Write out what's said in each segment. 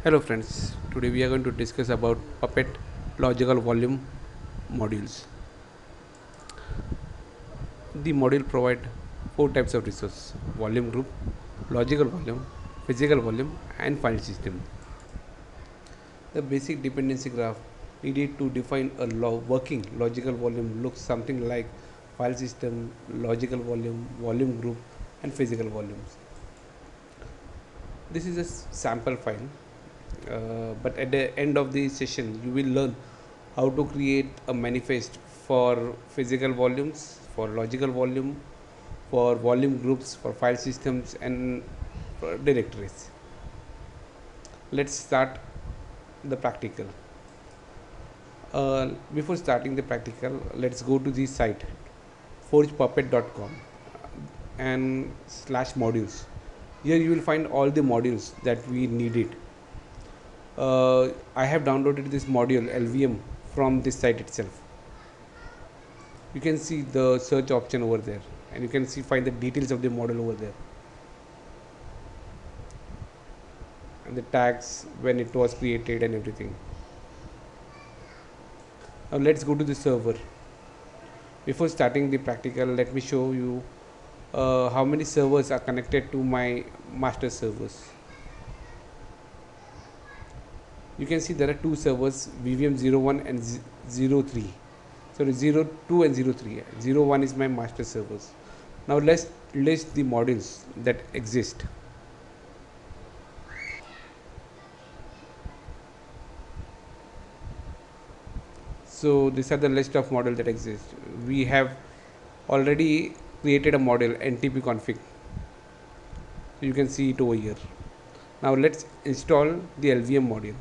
Hello friends, today we are going to discuss about Puppet logical volume modules. The module provide four types of resources: volume group, logical volume, physical volume and file system. The basic dependency graph needed to define a working logical volume looks something like file system, logical volume, volume group and physical volumes. This is a sample file, but at the end of the session you will learn how to create a manifest for physical volumes, for logical volume, for volume groups, for file systems and for directories. Let's start the practical. Before starting the practical, let's go to the site forgepuppet.com and slash modules. Here you will find all the modules that we needed. I have downloaded this module LVM from this site itself. You can see the search option over there and you can see find the details of the model over there and the tags when it was created and everything. Now let's go to the server. Before starting the practical, let me show you how many servers are connected to my master servers. You can see there are two servers, VVM01 and 03. Sorry, 02 and 03. 01 is my master servers. Now let's list the modules that exist. So these are the list of models that exist. We have already created a model NTP config. So you can see it over here. Now let's install the LVM module.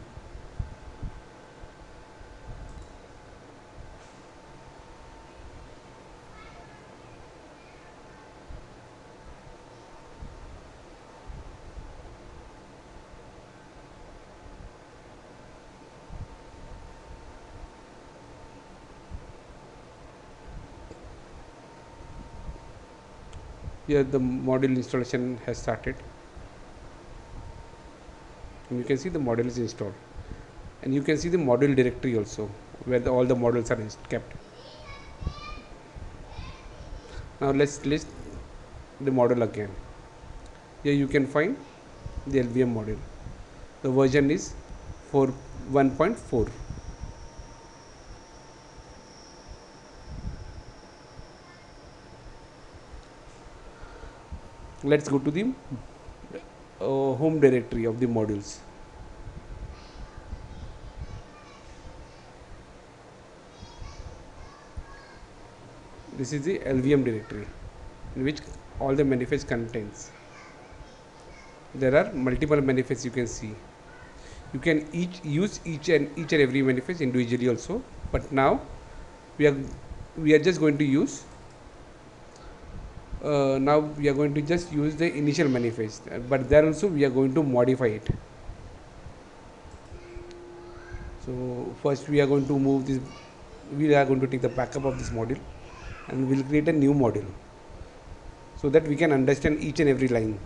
Here the module installation has started. And you can see the module is installed. And you can see the module directory also, where all the modules are kept. Now let's list the module again. Here you can find the LVM module. The version is 1.4. Let's go to the home directory of the modules. This is the LVM directory in which all the manifest contains. There are multiple manifests you can see. You can use each and every manifest individually also, but now we are just going to use now we are going to just use the initial manifest, but there also we are going to modify it. So first we are going to move this, we are going to take the backup of this module and we'll create a new module so that we can understand each and every line.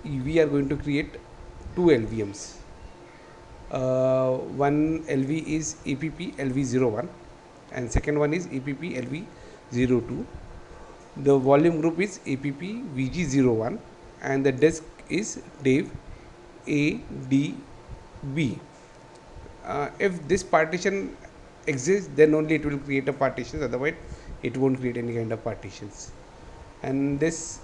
We are going to create two LVMs. One LV is EPP LV01 and second one is EPP LV02. The volume group is EPP VG01 and the disk is Dave ADB. If this partition exists, then only it will create a partition, otherwise it won't create any kind of partitions. And this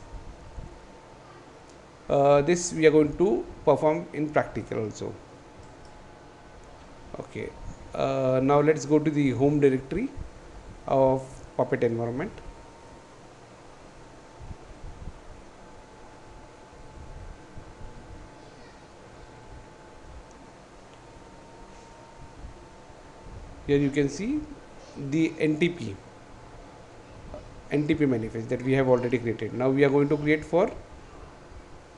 we are going to perform in practical also. Okay, now let's go to the home directory of Puppet environment. Here you can see the NTP manifest that we have already created. Now we are going to create for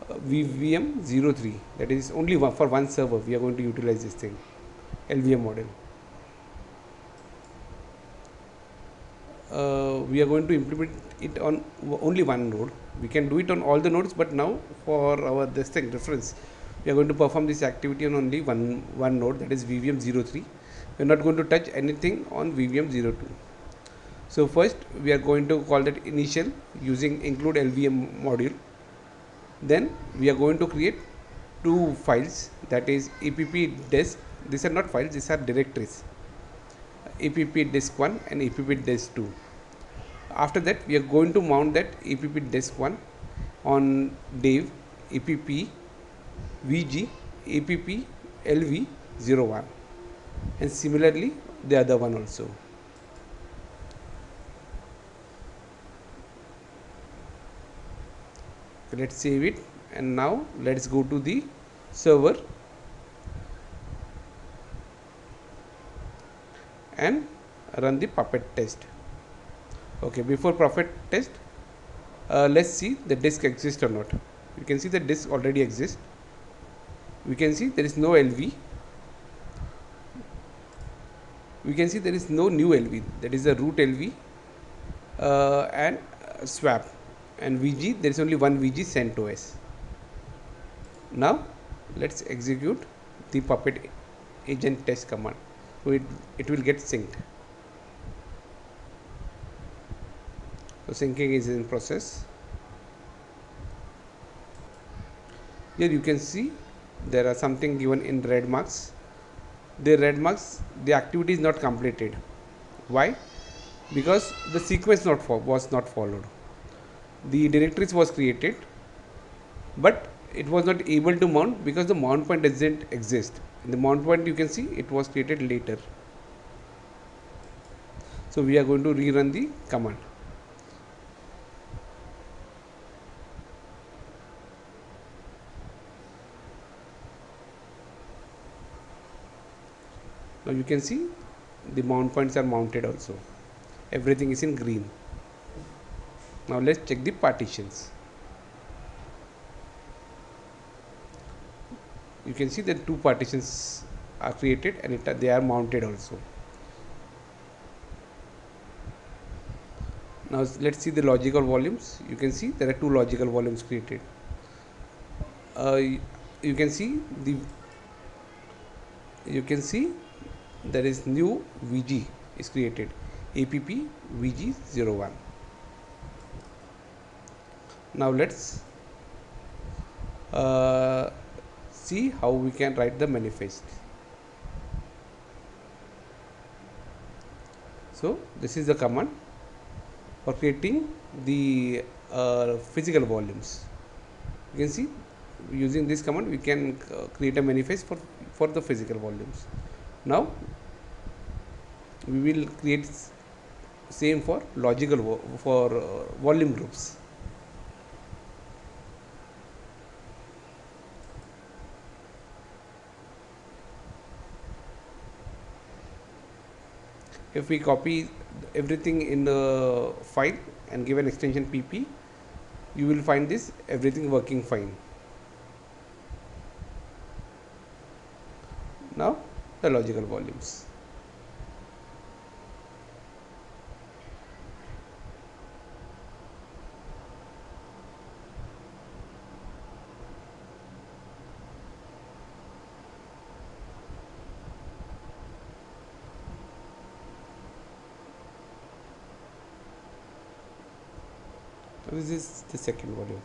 VVM03, that is only for one server we are going to utilize this thing, LVM model. we are going to implement it on only one node. We can do it on all the nodes, but now for our this thing reference, we are going to perform this activity on only one node, that is VVM03. We are not going to touch anything on VVM02. So first we are going to call that initial using include LVM module. Then we are going to create two files, that is app disk. These are not files, these are directories, app disk 1 and app disk 2. After that we are going to mount that app disk 1 on dev app vg app lv01, and similarly the other one also. Let's save it, and now let's go to the server and run the Puppet test. Okay, before Puppet test, let's see the disk exists or not. You can see the disk already exists. We can see there is no LV. We can see there is no new LV, that is the root LV and swap, and VG, there is only one VG CentOS. Now let's execute the Puppet agent test command, so it will get synced. So syncing is in process. Here you can see there are something given in red marks. The red marks, the activity is not completed. Why? Because the sequence was not followed. The directories was created, but it was not able to mount because the mount point doesn't exist. In the mount point you can see it was created later. So we are going to rerun the command. Now you can see the mount points are mounted also. Everything is in green. Now let's check the partitions. You can see that two partitions are created and they are mounted also. Now let's see the logical volumes. You can see there are two logical volumes created. You can see there is new VG is created, app vg01. Now let's see how we can write the manifest. So this is the command for creating the physical volumes. You can see using this command we can create a manifest for the physical volumes. Now we will create same for logical volume groups. If we copy everything in the file and give an extension pp, you will find this everything working fine. Now the logical volumes. This is the second volume.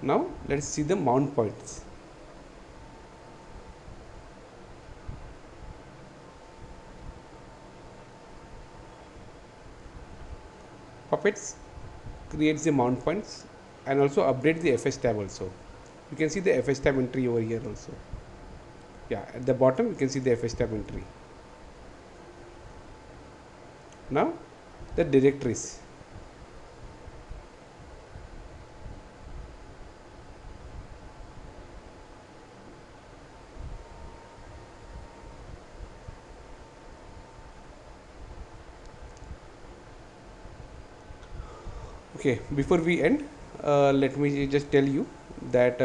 Now let's see the mount points. Puppets creates the mount points and also update the fs tab also. You can see the fs tab entry over here also. Yeah, at the bottom you can see the fs tab entry. Now the directories. Okay, before we end, let me just tell you that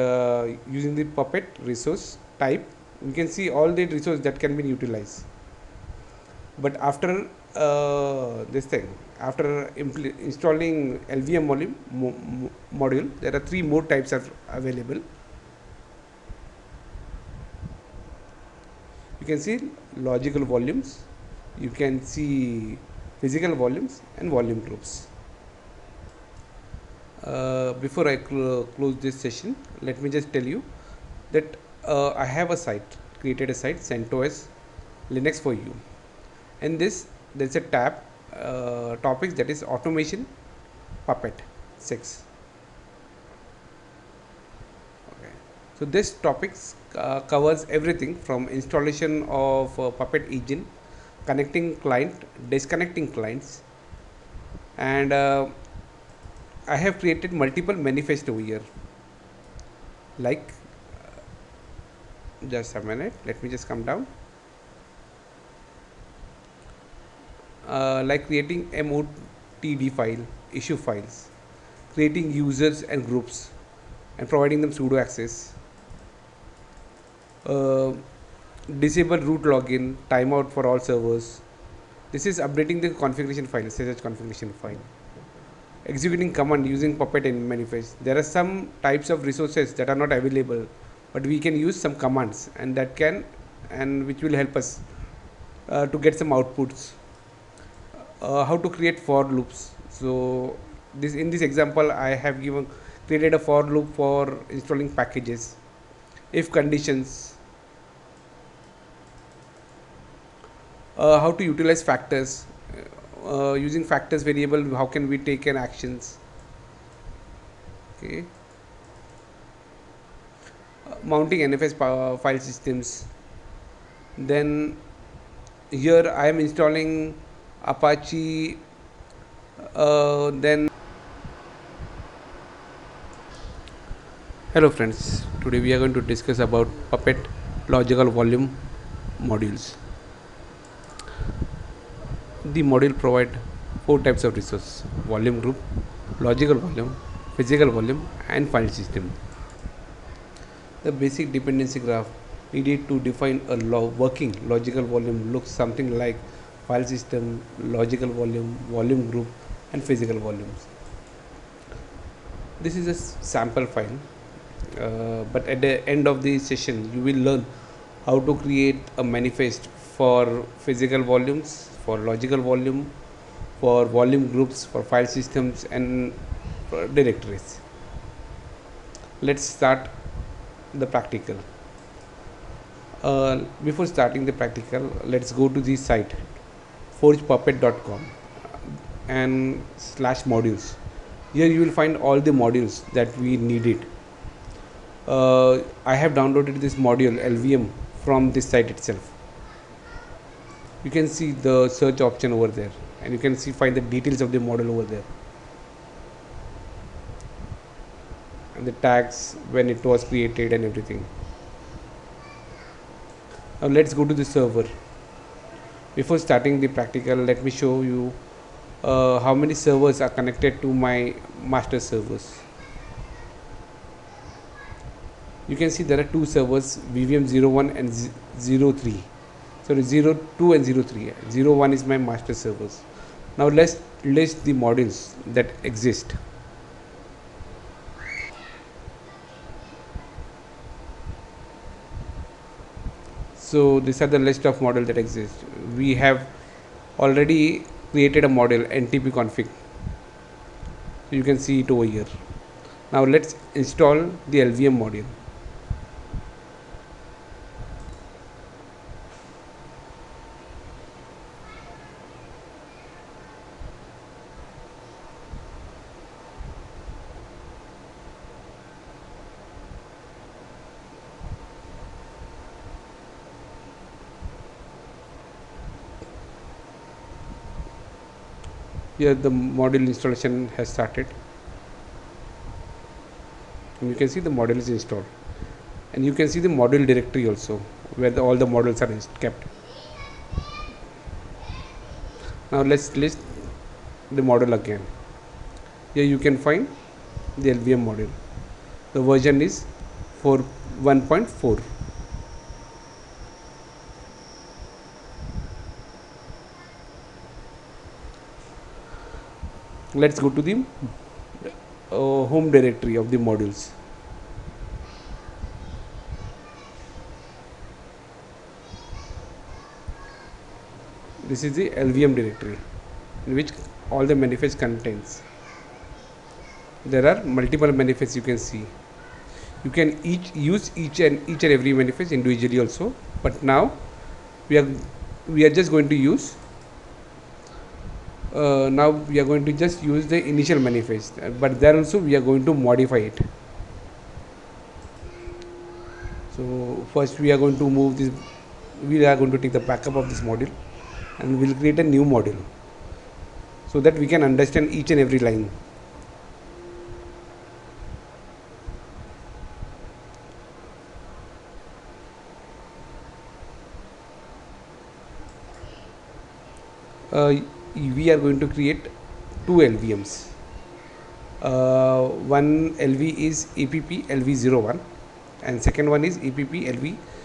using the Puppet resource type, we can see all the resources that can be utilized. But after this thing, after installing LVM module, there are three more types are available. You can see logical volumes, you can see physical volumes and volume groups. Before I close this session, let me just tell you that I have a site, created a site, CentOS Linux for you. And this, there's a tab, topics, that is automation Puppet 6. Okay. So this topics covers everything from installation of Puppet engine, connecting client, disconnecting clients, and I have created multiple manifest over here. Like, just a minute, let me just come down. Like creating MOTD file, issue files, creating users and groups, and providing them sudo access. Uh, Disable root login, timeout for all servers. This is updating the configuration file, SSH configuration file. Executing command using Puppet in manifest. There are some types of resources that are not available, but we can use some commands, and that can, and which will help us to get some outputs. How to create for loops. So this, in this example, I have created a for loop for installing packages, if conditions, how to utilize factors, using factors variable, how can we take an actions. Okay. Mounting NFS file systems. Then here I am installing Apache. Then hello friends, today we are going to discuss about Puppet logical volume modules. The module provide four types of resource: volume group, logical volume, physical volume, and file system. The basic dependency graph needed to define a working logical volume looks something like file system, logical volume, volume group, and physical volumes. This is a sample file, but at the end of the session you will learn how to create a manifest for physical volumes, for logical volume, for volume groups, for file systems, and for directories. Let's start the practical. Before starting the practical, let's go to the site forgepuppet.com and /modules. Here you will find all the modules that we needed. I have downloaded this module LVM from this site itself. You can see the search option over there, and you can find the details of the model over there, and the tags, when it was created, and everything. Now let's go to the server. Before starting the practical, let me show you how many servers are connected to my master servers. You can see there are two servers, VVM01 and 03. Sorry, 02 and 03. 01 is my master servers. Now let's list the modules that exist. So these are the list of modules that exist. We have already created a module NTP config. So you can see it over here. Now let's install the LVM module. Here the module installation has started, and you can see the module is installed, and you can see the module directory also, where all the modules are kept. Now let's list the module again. Here you can find the LVM module. The version is 1.4. Let's go to the home directory of the modules. This is the LVM directory in which all the manifest contains. There are multiple manifests you can see. You can use each and every manifest individually also, but now we are just going to use now we are going to just use the initial manifest, but there also we are going to modify it. So first we are going to move this, we are going to take the backup of this module and we'll create a new module so that we can understand each and every line. We are going to create two LVMs. One LV is EPP LV01 and second one is EPP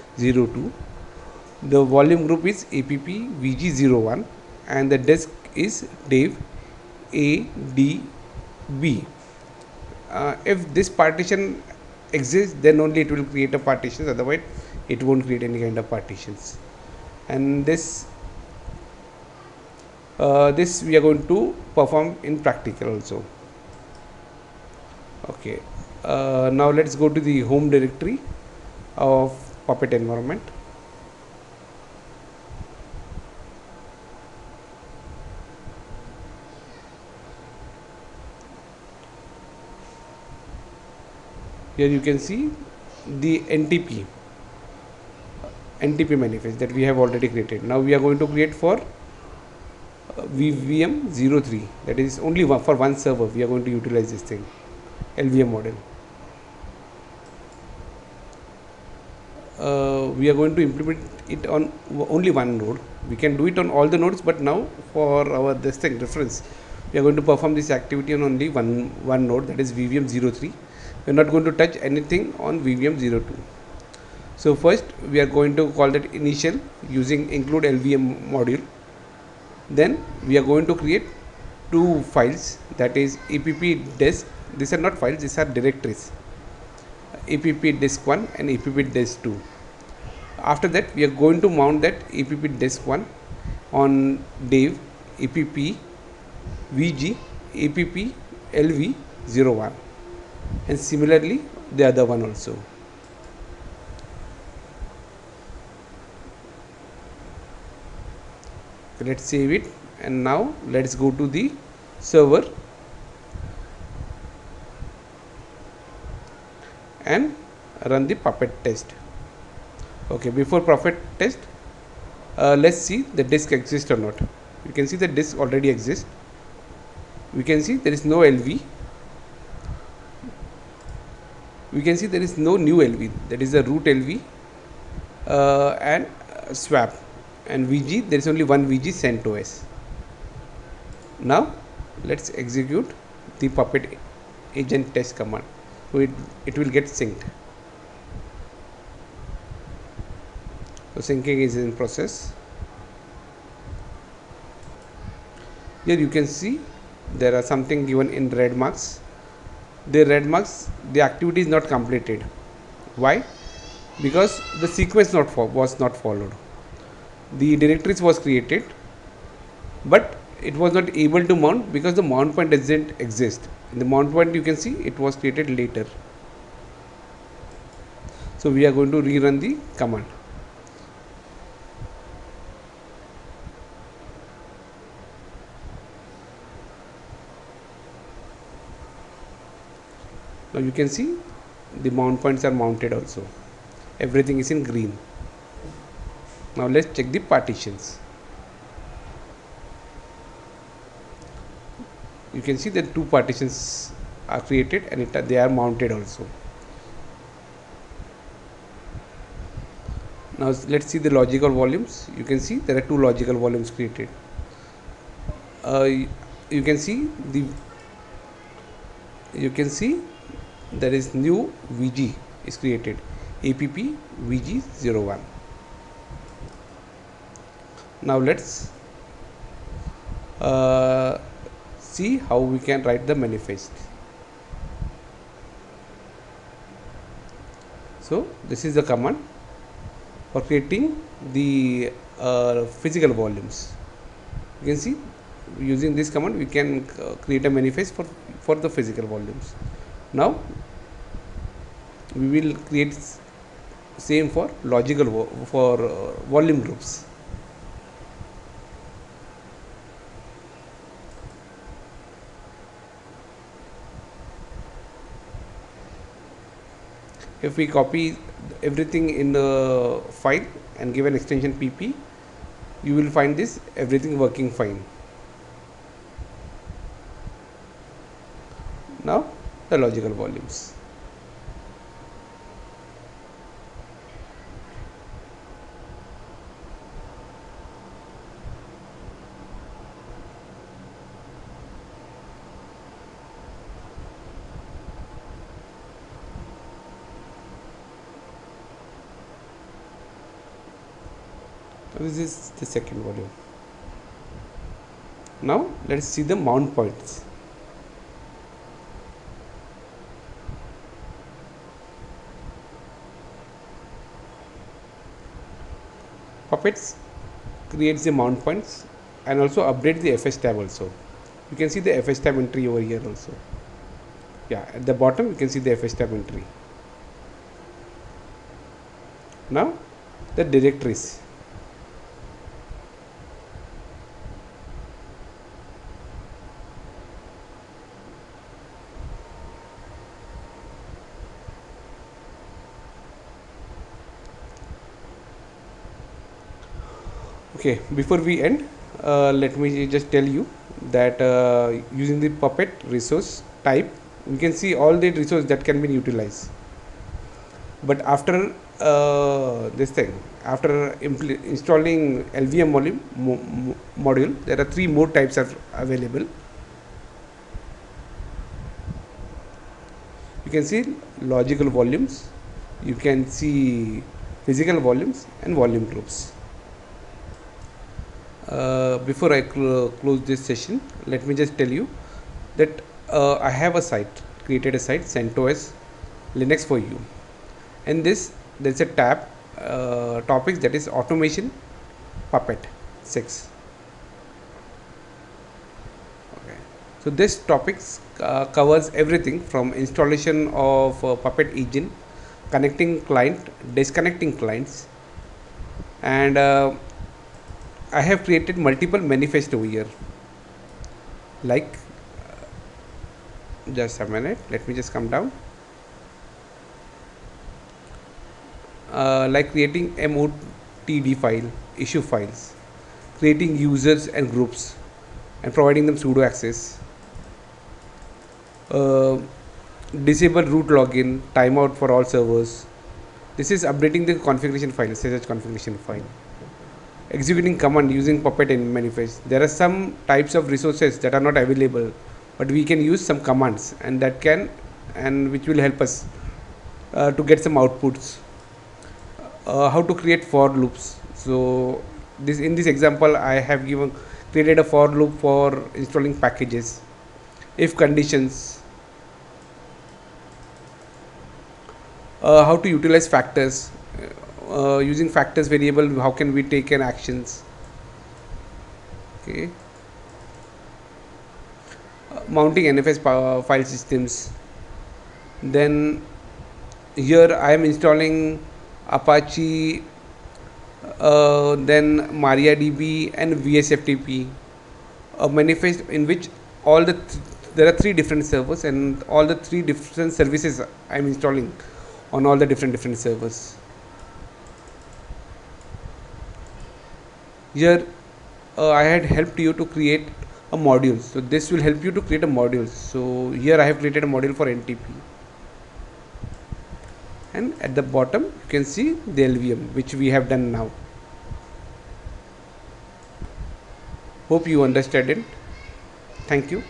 LV02. The volume group is EPP VG01 and the disk is Dave ADB. If this partition exists, then only it will create a partition, otherwise it won't create any kind of partitions. And this we are going to perform in practical also. Okay, now let's go to the home directory of Puppet environment. Here you can see the NTP manifest that we have already created. Now we are going to create for VVM 03, that is only for one server we are going to utilize this thing, LVM model. We are going to implement it on only one node. We can do it on all the nodes, but now for our this thing reference, we are going to perform this activity on only one node, that is VVM 03. We are not going to touch anything on VVM 02. So first we are going to call that initial using include LVM module. Then we are going to create two files, that is EPP disk. These are not files, these are directories. EPP disk 1 and EPP disk 2. After that we are going to mount that EPP disk 1 on Dave EPP VG EPP LV01 and similarly the other one also. Let's save it and now let's go to the server and run the Puppet test. Okay, before Puppet test, let's see the disk exists or not. You can see the disk already exists. We can see there is no LV. We can see there is no new LV, that is the root LV and swap, and VG there is only one VG CentOS. Now let's execute the Puppet agent test command, so it will get synced. So syncing is in process. Here you can see there are something given in red marks. The red marks, the activity is not completed. Why? Because the sequence was not followed. The directories was created, but it was not able to mount because the mount point doesn't exist. In the mount point you can see it was created later. So we are going to rerun the command. Now you can see the mount points are mounted also. Everything is in green. Now let's check the partitions. You can see that two partitions are created and they are mounted also. Now let's see the logical volumes. You can see there are two logical volumes created. You can see there is new VG is created, EPP VG01. Now let's see how we can write the manifest. So this is the command for creating the physical volumes. You can see using this command we can create a manifest for the physical volumes. Now we will create same for logical for volume groups. If we copy everything in the file and give an extension pp, you will find this everything working fine. Now the logical volumes. This is the second volume. Now let's see the mount points. Puppets creates the mount points and also update the fs tab also. You can see the fs tab entry over here also. Yeah, at the bottom you can see the fs tab entry. Now the directories. Okay, before we end, let me just tell you that using the puppet resource type, we can see all the resources that can be utilized. But after this thing, after installing LVM module, there are three more types are available. You can see logical volumes, you can see physical volumes and volume groups. Before I close this session, let me just tell you that I have a site, created a site, CentOS Linux for you. And this, there's a tab, topics, that is automation Puppet 6. Okay. So this topics covers everything from installation of Puppet engine, connecting client, disconnecting clients, and I have created multiple manifests over here, like just a minute, let me just come down, like creating MOTD file, issue files, creating users and groups and providing them sudo access, disable root login, timeout for all servers. This is updating the configuration file, SSH configuration file, executing command using Puppet in manifest. There are some types of resources that are not available, but we can use some commands and that can, and which will help us to get some outputs. How to create for loops. So this, in this example I have created a for loop for installing packages, if conditions, how to utilize factors, using factors variable, how can we take an actions. Okay, mounting NFS file systems. Then here I am installing Apache, then MariaDB and VSFTP, a manifest in which all there are three different servers and all the three different services I am installing on all the different servers. Here I had helped you to create a module, so this will help you to create a module. So here I have created a module for NTP, and at the bottom you can see the LVM which we have done now. Hope you understood it. Thank you.